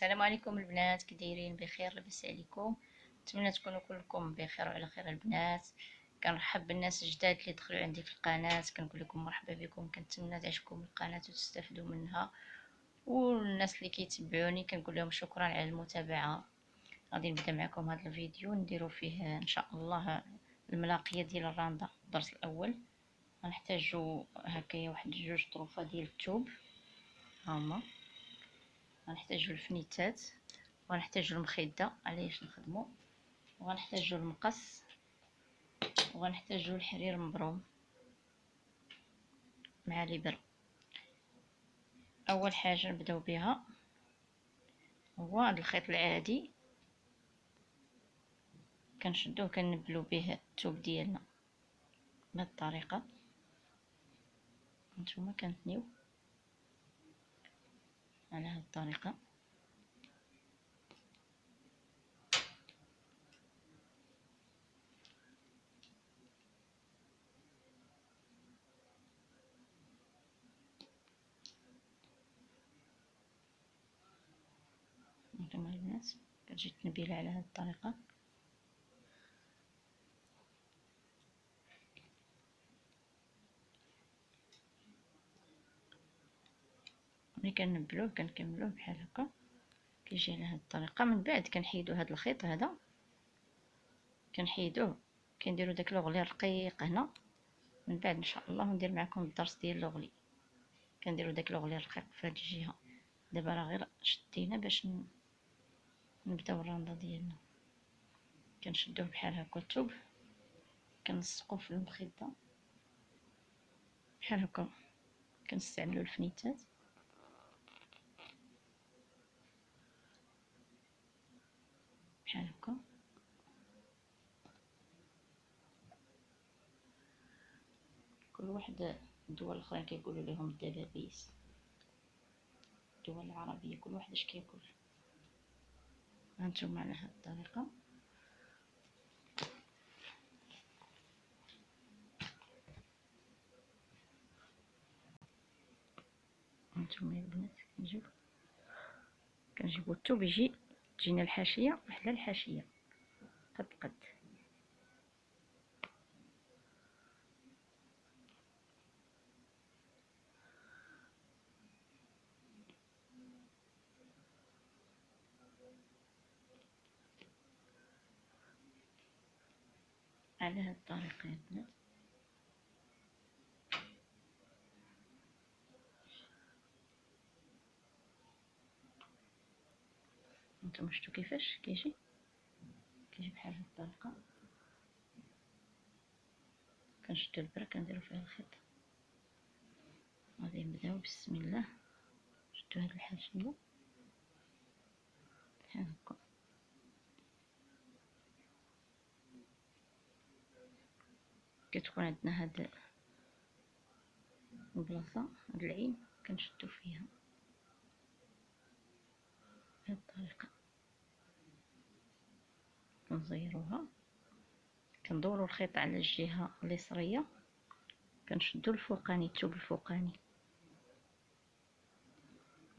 السلام عليكم البنات، كي دايرين؟ بخير؟ لاباس عليكم؟ نتمنى تكونوا كلكم بخير وعلى خير. البنات كنرحب بالناس الجداد اللي دخلوا عندي في القناه، كنقول لكم مرحبا بكم. كنتمنى تعجبكم القناه وتستافدوا منها، والناس اللي كيتبعوني كنقول لهم شكرا على المتابعه. غادي نبدا معكم هذا الفيديو نديرو فيه ان شاء الله الملاقيه ديال الراندا. الدرس الاول غنحتاجو هكايا واحد جوج طروفه ديال الثوب، هما غنحتاجو الفنيتات، وغنحتاجو المخده علاش نخدمو، وغنحتاجو المقص، وغنحتاجو الحرير مبروم مع الابره. اول حاجه نبداو بها هو هذا الخيط العادي، كنشدوه كنبلو به الثوب ديالنا بهذه الطريقه. نتوما كنثنيو على هذه الطريقه. نتوما البنات كتجي تنبيله على هذه الطريقه. ملي كنبلوه كنكملوه بحال هكا، كيجي على هذه الطريقه. من بعد كنحيدو هذا الخيط هذا، كنحيدوه كنديرو داك لوغلي رقيق هنا. من بعد ان شاء الله ندير معكم الدرس ديال لوغلي، كنديرو داك لوغلي رقيق في هذه الجهه. دابا راه غير شدينا باش نبداو الراندا ديالنا. كنشدوه بحال هكا الثوب، كنلصقوه في المخده بحال هكا. كنستعملوا الفنيتات بحال هكا. كل واحد الدول الاخرين كيقولوا لهم الدبابيس، الدول العربيه كل واحد اش كيقول. هانتوما على هاد الطريقه. هانتوما يا البنات كنجيبو الثوب، تجينا الحاشيه وحده الحاشيه قد قد. على هاد الطريقه يا البنات. نتوما شفتو كيفاش كيجي بحال هاد الطريقه. كنشدو البره كنديرو فيها الخيط. غادي نبداو بسم الله. شدو هاد الحاشيه بحال هكا. كتكون عندنا هاد البلاصه، هاد العين كنشدو فيها بهاد الطريقه. كنزيروها، كندورو الخيط على الجهه اليسريه، كنشدو الفوقاني الثوب الفوقاني،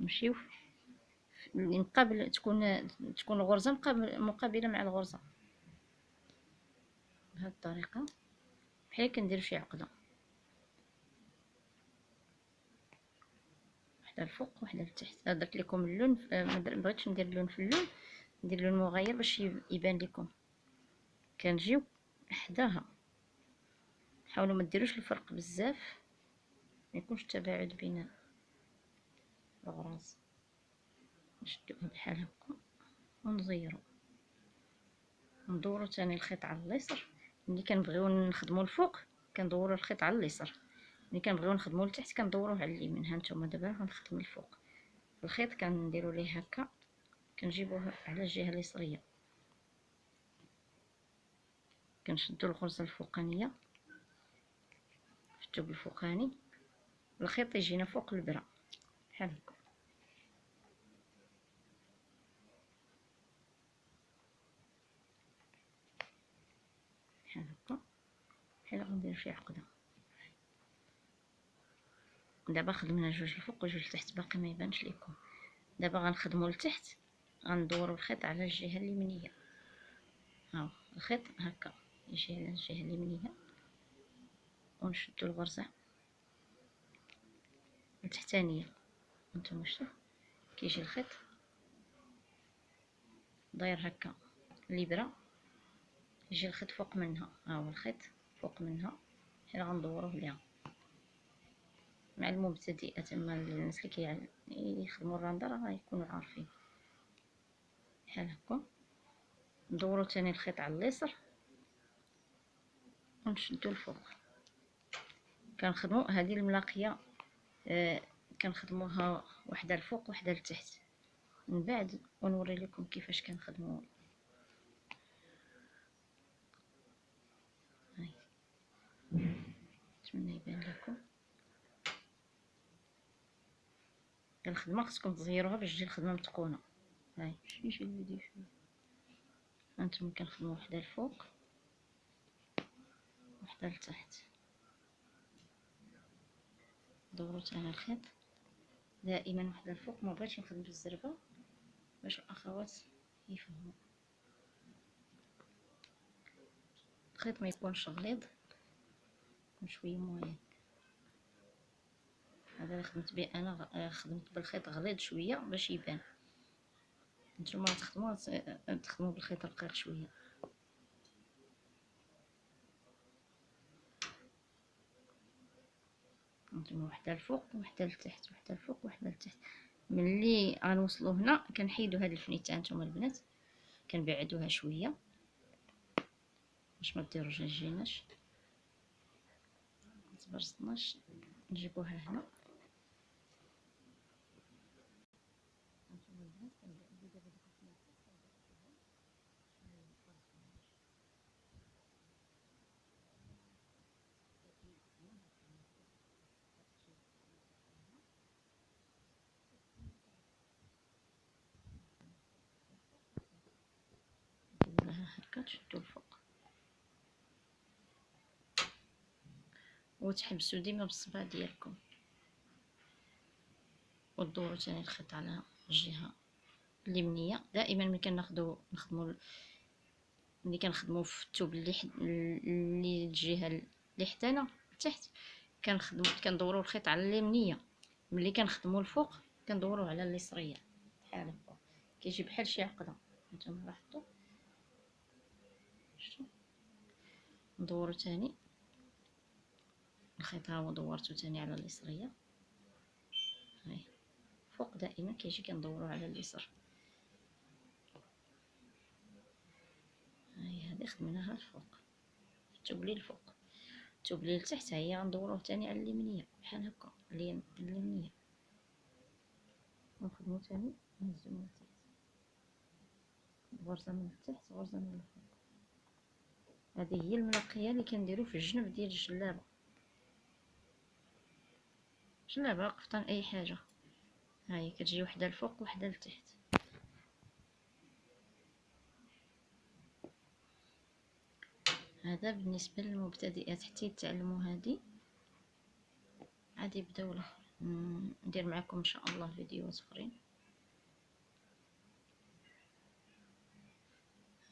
نمشيو اللي مقابل تكون الغرزه مقابله مع الغرزه بهاد الطريقه. بحال كندير شي عقده، وحده الفوق وحده لتحت. درت لكم اللون، ما بغيتش ندير اللون في اللون، ندير لون مغاير باش يبان لكم. كنجيو حداها، حاولوا ما ديروش الفرق بزاف، ما يكونش تباعد بين الغراز. نشدوها بحال هكا ونزيرو، ندورو تاني الخيط على اليسر. ملي كنبغيو نخدمو الفوق كندورو الخيط على اليسر، ملي كنبغيو نخدمو لتحت كندوروه على اليمين. ها نتوما دابا غنخدم الفوق. الخيط كنديرو ليه هكا، كنجيبوه على الجهه اليسريه، كنشدو الغرزه الفوقانيه في الثوب الفوقاني، الخيط يجينا فوق البره بحال هكا. بحال هكا، بحال غندير شي عقده. دابا خدمنا جوج الفوق وجوج التحت، باقي ما يبانش لكم. دابا غنخدمو لتحت غندورو الخيط على الجهه اليمنيه. ها الخيط هكا يجي على الجهه اليمنيه، ونشدو الغرزه التحتانيه. نتوما شتو كيجي الخيط داير هكا الابره، يجي الخيط فوق منها. ها هو الخيط فوق منها، حنا غندوروه ليها. مع المبتدئات اما الناس اللي كيخدموا الراندر غيكونوا عارفين بحال هكا. ندورو تاني الخيط على اليسر ونشدو الفوق. كنخدمو هذه الملاقيه كنخدموها وحده الفوق وحده لتحت من بعد، ونوري لكم كيفاش كنخدمو. هاي نتمنى يبان لكم. الخدمه خصكم تزيروها باش تجي الخدمه متقونه. هاي شي الفيديو شويه. هانتوما كنخدمو وحده الفوق وحده لتحت. دورو تاني الخيط دائما وحده الفوق. ما بغيتش نخدم بالزربه باش الاخوات يفهموا. الخيط ما يكونش غليظ، يكون شويه موين. هذا اللي خدمت به انا، خدمت بالخيط غليظ شويه باش يبان. نتوما تخدموا بالخيط رقيق شويه. نتوما وحده الفوق وحده لتحت، وحده الفوق وحده لتحت. ملي غنوصلوا هنا كنحيدوا هاد الفنيته نتوما البنات، كنبعدوها شويه باش ما تجيناش متبرصناش. نجيبوها هنا. هكا تشدو الفوق وتحبسوا ديما بالصبع ديالكم، ودوروا تاني الخيط على الجهه اليمنيه. دائما ملي كنخدموا في الثوب اللي الجهه اللي حدانا لتحت كندوروا الخيط على اليمنيه. ملي كنخدموا الفوق كندوروا على اليسريه بحال هكا، كيجي بحال شي عقده. نتوما لاحظتوا شفتوا؟ ندوروا تاني الخيط، ها هو دورته تاني على اليسريه. هاي فوق دائما كيجي كندوروا على اليسر. هاي هذه خدمناها الفوق، الثوب لي الفوق. الثوب لي لتحت هي غندوروه تاني على اليمنيه بحال هكا، اليمنيه. ونخدمو تاني نهزو من التحت، غرزه من التحت غرزه من الفوق. هذه هي الملقيه اللي كنديرو في الجنب ديال الجلابه، قفطان اي حاجه. هاي كتجي وحده الفوق وحده لتحت. هذا بالنسبه للمبتدئات حتى يتعلموا هذه عاد يبداو الاخر. ندير معكم ان شاء الله فيديوهات اخرين.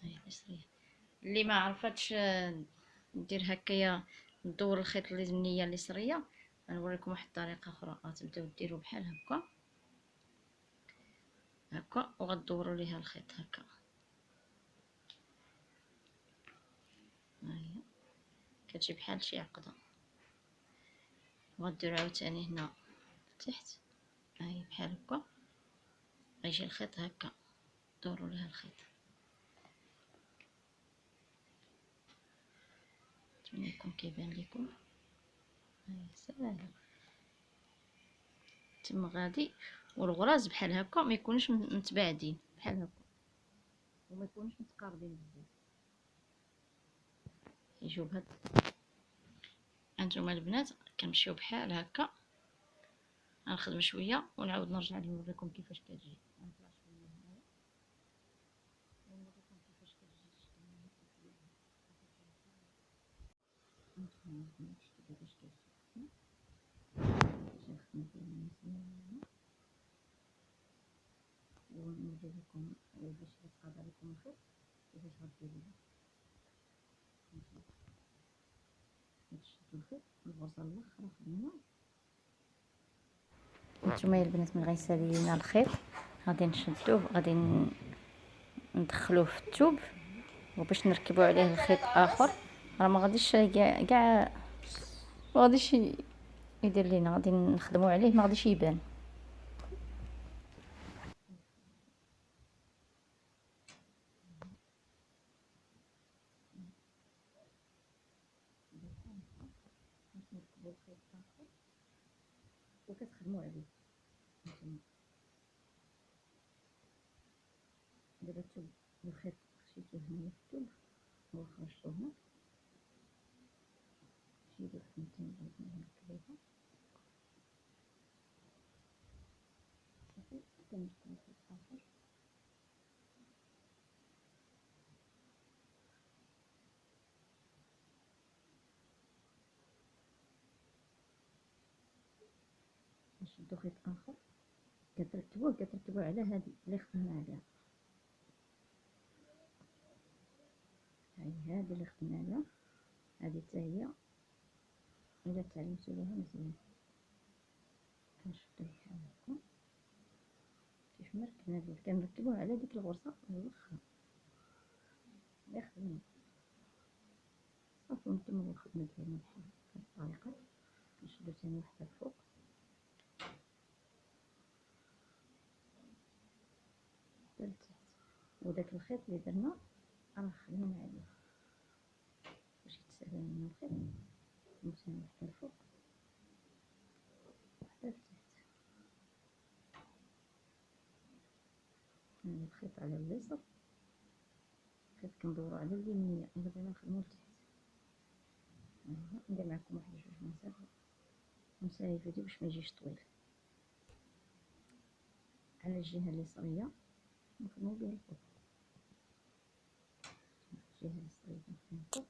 هاي اليسريه اللي ما عرفتش دير هكايا، ندور الخيط اليمنيه اليسريه. غنوريكم واحد الطريقه اخرى، غتبداو ديروا بحال هكا هكا، وغدوروا ليها الخيط هكا. ها هي كتجي بحال شي عقده. وغديروا عاوتاني هنا تحت، هاي بحال هكا. غيجي الخيط هكا، دوروا ليها الخيط. نتمنى يكون كيبان لكم. هاي ساهله تما غادي. والغراز بحال هكا ما يكونوش متباعدين بحال هكا، وما يكونوش متقاربين بزاف، يجيو بهاد. هانتوما البنات كنمشيو بحال هكا. غنخدم شويه ونعاود نرجع نوريكم كيفاش كتجي. غنطلع شويه هنايا ونوريكم كيفاش كتجي الشكل. هانتوما البنات شفتوا كيفاش كتجي. ندير لكم باش يتقاضى لكم الخيط كيفاش غديروا. نشدو الخيط البرصه الاخر خدينا. نتوما البنات من غيسالي لينا الخيط غادي نشدوه، غادي ندخلوه في الثوب، وباش نركبوا عليه الخيط اخر راه ما غاديش كاع ما غاديش يدير لينا، غادي نخدموا عليه ما غاديش يبان. وكتخدموا عليه دابا الثوب الخيط خشيتوه هنا في الثوب وخرجتو هنا، شيلو الخدمتين اللي نركبوها صافي. كنركبو الخيط اخر نشدو خيط اخر كتركبوه على هذه اللي خدمنا عليها. هاي هذه اللي خدمنا عليها، هذه حتى هي الا تعلمتو ليها مزيان. كنشدو بحال هكا كيف ما ركبنا به، كنركبوه على ديك الغرزه الاخرى اللي خدمنا صافي. نكملو الخدمه ديالنا بحال هكا الطريقه. نشدو ثاني وحده الفوق حتى لتحت، وداك الخيط اللي درنا راه خدمنا عليه باش يتسهل لنا الخيط. ثاني وحده الفوق وحده لتحت. هذا الخيط على اليسار، الخيط كندورو على اليمين الا بغينا نخدمو لتحت. ندير معكم واحد جوج نسالي الفيديو باش ما يجيش طويل. على الجهه اليساريه نخدمو بها الفوق، الجهه اليساريه كنخدمو الفوق،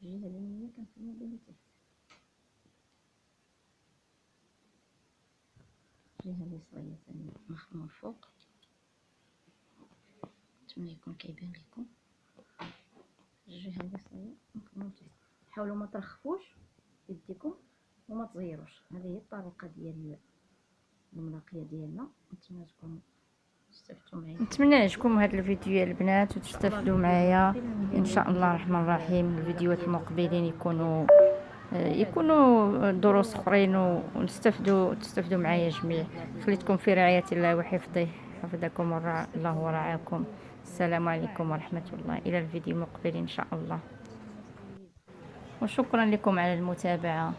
الجهه اليمينيه كنخدمو بها لتحت. الجهه اليساريه ثاني نخدمو الفوق. نتمنى يكون كيبان لكم. الجهه اليساريه نخدمو لتحت. حاولوا ما ترخفوش يديكم وما تزيروش. هذه هي الطريقه ديال المراقيه ديالنا. نتمنى تكونوا استفدتوا معايا. نتمنى يعجبكم هذا الفيديو يا البنات وتستافدوا معايا ان شاء الله الرحمن الرحيم. الفيديوهات المقبلين يكونوا دروس اخرين تستفدوا معايا جميع. خليتكم في رعايه الله وحفظه، حفظكم الله ورعاكم. السلام عليكم ورحمه الله، الى الفيديو المقبل ان شاء الله، وشكرا لكم على المتابعه.